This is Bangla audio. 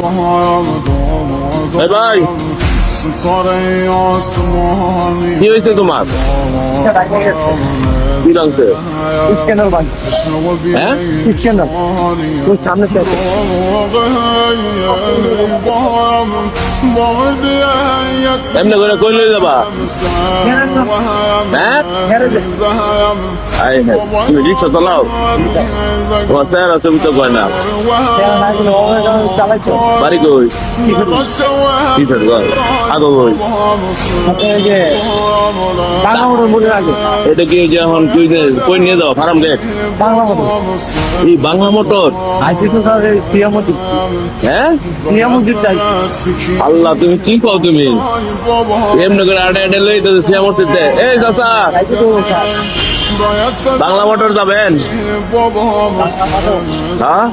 ভাই ভাই কি হয়েছে তোমার? কি লাগছে? স্ক্যানার বান হ্যাঁ স্ক্যানার তোর সামনে থেকে এমনি করে কই লই যাবা? হ্যাঁ আই হ্যাঁ তুমি রিক্সা চালাও? তোমার স্যার আছে তো কয় না। চালাইছো বাড়ি কই? কিসের ঘর? আগো কই? যে বাংলা মোটর মনে রাখে এটা কি যে এখন কি যে কই নিয়ে যাও ফার্ম গেট? বাংলা মোটর এই বাংলা মোটর? আইসি তো তাহলে সিয়ামতি হ্যাঁ সিয়ামতি চাই আল্লাহ তুমি কি কও তুমি? এমনি করে আড়ে আড়ে লই তো সিয়ামতিতে। এই চাচা আইসি তো স্যার বাংলা মোটর যাবেন? হ্যাঁ